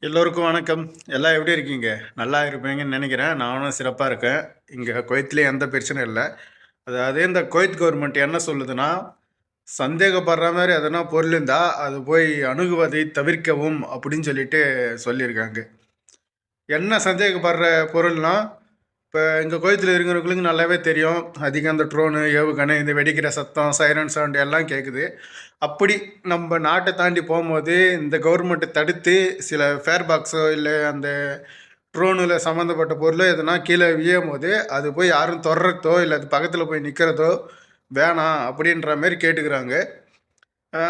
எல்லோருக்கும் வணக்கம். எல்லாம் எப்படி இருக்கீங்க? நல்லா இருப்பீங்கன்னு நினைக்கிறேன். நானும் சிறப்பாக இருக்கேன். இங்கே குவைத்திலே எந்த பிரச்சனையும் இல்லை. அதாவது இந்த குவைத் கவர்மெண்ட் என்ன சொல்லுதுன்னா, சந்தேகப்படுற மாதிரி எதனா பொருள் இருந்தால் அது போய் அணுகுவதை தவிர்க்கவும் அப்படின்னு சொல்லிட்டு சொல்லியிருக்காங்க. என்ன சந்தேகப்படுற பொருள்னா, இப்போ எங்கள் குவைத்தில் இருக்கிறவங்களுக்கு நல்லாவே தெரியும். அதிகம் அந்த ட்ரோனு, ஏவுகணை, இந்த வெடிக்கிற சத்தம், சைரன் சவுண்ட் எல்லாம் கேட்குது. அப்படி நம்ம நாட்டை தாண்டி போகும்போது இந்த கவர்மெண்ட்டை தடுத்து சில ஃபேர் பாக்ஸோ இல்லை அந்த ட்ரோனில் சம்மந்தப்பட்ட பொருளோ எதுனா கீழே விழும் போது அது போய் யாரும் தொடுறதோ இல்லை அது பக்கத்தில் போய் நிற்கிறதோ வேணாம் அப்படின்ற மாரி கேட்டுக்கிறாங்க.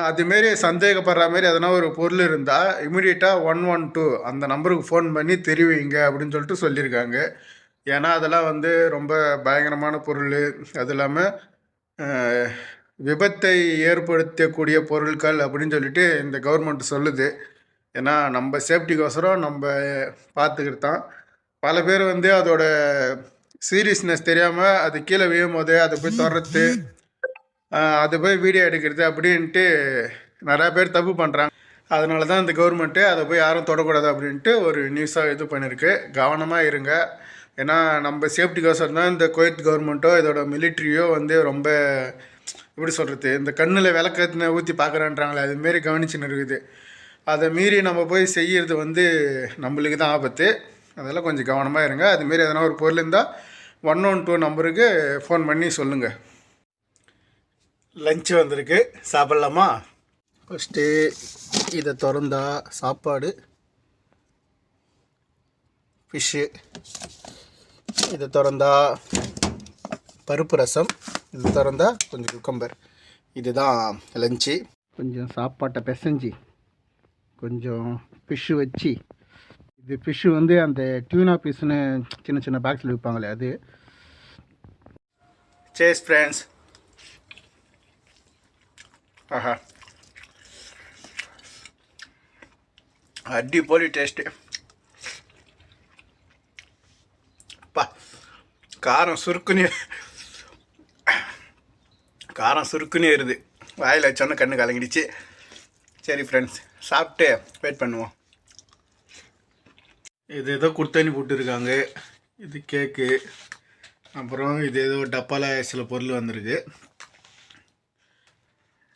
அதுமாரி சந்தேகப்படுற மாரி எதனா ஒரு பொருள் இருந்தால் இமீடியட்டாக 112 அந்த நம்பருக்கு ஃபோன் பண்ணி தெரிவிங்க அப்படின்னு சொல்லிட்டு சொல்லியிருக்காங்க. ஏன்னா அதெல்லாம் வந்து ரொம்ப பயங்கரமான பொருள். அது இல்லாமல் விபத்தை ஏற்படுத்தக்கூடிய பொருட்கள் அப்படின்னு சொல்லிட்டு இந்த கவர்மெண்ட் சொல்லுது. ஏன்னா நம்ம சேஃப்டிக்கோசரம் நம்ம பார்த்துக்கிட்டு தான். பல பேர் வந்து அதோட சீரியஸ்னஸ் தெரியாமல் அது கீழே விழும் போது அதை போய் தொடர்றது, அதை போய் வீடியோ எடுக்கிறது அப்படின்ட்டு நிறையா பேர் தப்பு பண்ணுறாங்க. அதனால தான் இந்த கவர்மெண்ட்டு அதை போய் யாரும் தொடக்கூடாது அப்படின்ட்டு ஒரு நியூஸாக இது பண்ணியிருக்கு. கவனமாக இருங்க. ஏன்னா நம்ம சேஃப்டிக்கோசரம் தான் இந்த குவைத் கவர்மெண்ட்டோ இதோட மிலிட்ரியோ வந்து ரொம்ப எப்படி சொல்கிறது, இந்த கண்ணில் விளக்கத்தின ஊற்றி பார்க்குறேன்றாங்களே அதுமாரி கவனிச்சுன்னு இருக்குது. அதை மீறி நம்ம போய் செய்கிறது வந்து நம்மளுக்கு தான் ஆபத்து. அதெல்லாம் கொஞ்சம் கவனமாக இருங்க. அதுமாரி எதனா ஒரு பொருள் இருந்தால் 112 நம்பருக்கு ஃபோன் பண்ணி சொல்லுங்கள். லஞ்சு வந்திருக்கு, சாப்பிட்லாமா? ஃபஸ்ட்டு இதை திறந்தா சாப்பாடு, ஃபிஷ்ஷு. இதை திறந்தா பருப்பு ரசம். இது திறந்தா கொஞ்சம் குக்கம்பர். இதுதான் லஞ்சு. கொஞ்சம் சாப்பாட்டை பிசைஞ்சி கொஞ்சம் ஃபிஷ்ஷு வச்சு, இது ஃபிஷ்ஷு வந்து அந்த டியூனா பீஸ்னு சின்ன சின்ன பாக்ஸில் விற்பாங்களே அது. சேஸ் ஃப்ரெண்ட்ஸ். ஆஹா, அடிப்பொலி டேஸ்ட்டு. பா, காரம் சுருக்குன்னு ஏறுது. வாயில் வச்சோன்னே கண்ணு கலங்கிடுச்சு. சரி ஃப்ரெண்ட்ஸ், சாப்பிட்டு வெயிட் பண்ணுவோம். இது ஏதோ குர்த்தனி போட்டுருக்காங்க. இது கேக்கு. அப்புறம் இது ஏதோ டப்பாவில் சில பொருள் வந்திருக்கு.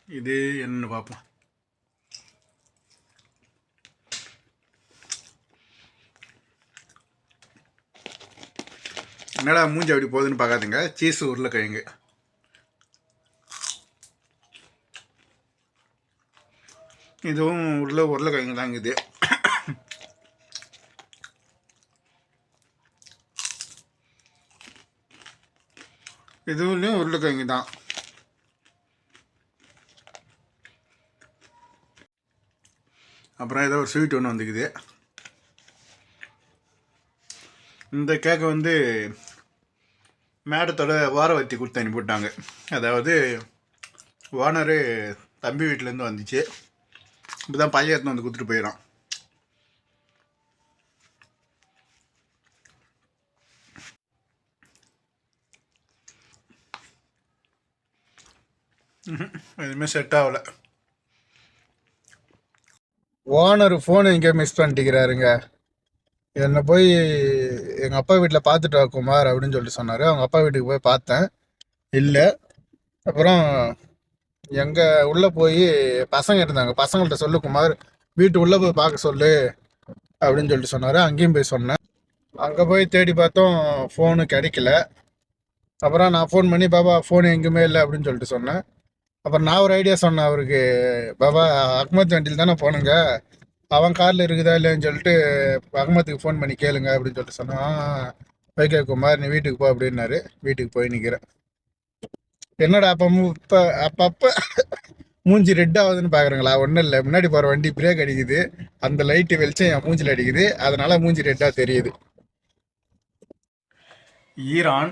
இது என்னன்னு பார்ப்போம். என்னடா மூஞ்சி அப்படி போகுதுன்னு பார்க்காதுங்க. சீஸு உருளைக்கிழங்கு. இதுவும் உருளைக்கிழங்கு தாங்க. இது இதுவும் உருளைக்கிழங்கு தான். அப்புறம் ஏதோ ஒரு ஸ்வீட் ஒன்று வந்துக்குது. இந்த கேக்கை வந்து மேடத்தோட வாரவத்தி கொடுத்து அனுப்பிவிட்டாங்க. அதாவது ஓனரு தம்பி வீட்டிலேருந்து வந்துச்சு. இப்போ தான் பையன் எடுத்துன்னு வந்து கொடுத்துட்டு போயிடறான். எதுவுமே செட் ஆகலை. ஓனர் ஃபோனு எங்கேயோ மிஸ் பண்ணிட்டுக்கிறாருங்க. என்னை போய் எங்கள் அப்பா வீட்டில் பார்த்துட்டு வா குமார் அப்படின்னு சொல்லிட்டு சொன்னார். அவங்க அப்பா வீட்டுக்கு போய் பார்த்தேன், இல்லை. அப்புறம் எங்கே உள்ளே போய் பசங்க இருந்தாங்க, பசங்கள்கிட்ட சொல்லு குமார் வீட்டு உள்ளே போய் பார்க்க சொல்லு அப்படின்னு சொல்லிட்டு சொன்னார். அங்கேயும் போய் சொன்னேன். அங்கே போய் தேடி பார்த்தோம், ஃபோனு கிடைக்கல. அப்புறம் நான் ஃபோன் பண்ணி பாபா ஃபோன் எங்கேயுமே இல்லை அப்படின்னு சொல்லிட்டு சொன்னேன். அப்புறம் நான் ஒரு ஐடியா சொன்னேன் அவருக்கு, பாபா அஹ்மத் வண்டியில் தானே போனுங்க, அவன் காரில் இருக்குதா இல்லைன்னு சொல்லிட்டு அகமத்துக்கு ஃபோன் பண்ணி கேளுங்க அப்படின்னு சொல்லிட்டு சொன்னான். ஓகே குமார், நீ வீட்டுக்கு போ அப்படின்னாரு. வீட்டுக்கு போய் நிற்கிறேன். என்னடா அப்பப்போ மூஞ்சி ரெட் ஆகுதுன்னு பார்க்குறீங்களா? ஒன்றும் இல்லை, முன்னாடி போகிற வண்டி பிரேக் அடிக்குது, அந்த லைட்டு வெளிச்சம் என் மூஞ்சில் அடிக்குது, அதனால மூஞ்சி ரெட்டாக தெரியுது. ஈரான்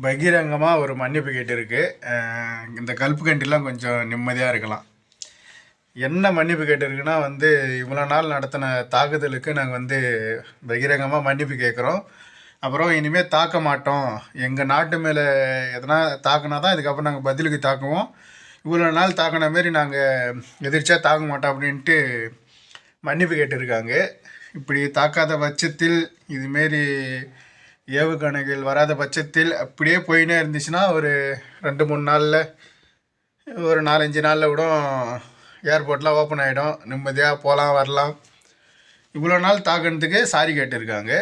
பகிரங்கமாக ஒரு மன்னிப்பு கேட்டிருக்கு. இந்த கல்ப்பு கண்டிலாம் கொஞ்சம் நிம்மதியாக இருக்கலாம். என்ன மன்னிப்பு கேட்டிருக்குன்னா வந்து, இவ்வளோ நாள் நடத்தின தாக்குதலுக்கு நாங்கள் வந்து பகிரங்கமாக மன்னிப்பு கேட்குறோம். அப்புறம் இனிமேல் தாக்க மாட்டோம். எங்கள் நாட்டு மேலே எதனா தாக்குனா தான் இதுக்கப்புறம் நாங்கள் பதிலுக்கு தாக்குவோம். இவ்வளோ நாள் தாக்கின மாரி நாங்கள் எதிர்ச்சியாக தாக்க மாட்டோம் அப்படின்ட்டு மன்னிப்பு கேட்டிருக்காங்க. இப்படி தாக்காத பட்சத்தில் இதுமாரி ஏவுகணைகள் வராத பட்சத்தில் அப்படியே போயினே இருந்துச்சுன்னா ஒரு 2-3 நாளில், ஒரு 4-5 நாளில் கூட ஏர்போர்ட்லாம் ஓப்பன் ஆகிடும். நிம்மதியாக போகலாம் வரலாம். இவ்வளோ நாள் தாக்கினதுக்கு சாரி கேட்டிருக்காங்க.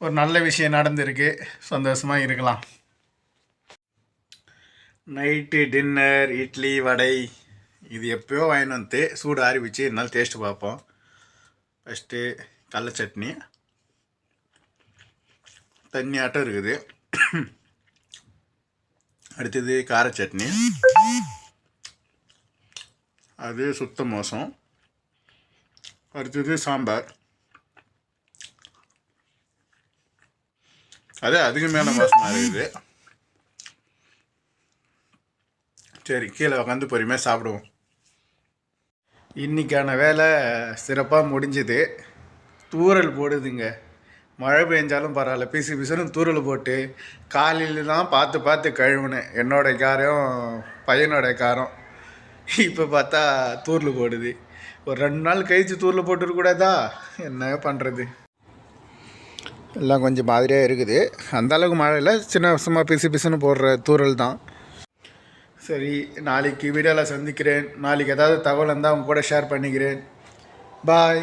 ஒரு நல்ல விஷயம் நடந்திருக்கு. சந்தோஷமாக இருக்கலாம். நைட்டு டின்னர் இட்லி வடை இது எப்போயோ வாங்கிட்டு வந்து சூடு ஆரம்பிச்சு இருந்தாலும் டேஸ்ட்டு பார்ப்போம். ஃபஸ்ட்டு கடல சட்னி தண்ணி ஆட்டம் இருக்குது. அடுத்தது கார சட்னி, அது சுத்த மோசம். அடுத்தது சாம்பார், அது அதுக்கு மேலே மோசமாக இருக்குது. சரி, கீழே உட்காந்து பொறுமையாக சாப்பிடுவோம். இன்றைக்கான வேலை சிறப்பாக முடிஞ்சுது. தூறல் போடுதுங்க. மழை பெஞ்சாலும் பரவாயில்ல, பிசு பிசுன்னு தூறல் போட்டு காலையில் தான் பார்த்து பார்த்து கழுவுனேன். என்னோட காரம் பையனோட காரம். இப்போ பார்த்தா தூரில் போடுது. ஒரு 2 நாள் கழித்து தூரில் போட்டுருக்கூடாதா? என்ன பண்ணுறது? எல்லாம் கொஞ்சம் மாதிரியாக இருக்குது. அந்தளவுக்கு மழை இல்லை, சின்ன சும்மா பிசு பிசுன்னு போடுற தூறல் தான். சரி, நாளைக்கு வீடியோவில் சந்திக்கிறேன். நாளைக்கு ஏதாவது தகவல் இருந்தால் அவங்க கூட ஷேர் பண்ணிக்கிறேன். பாய்.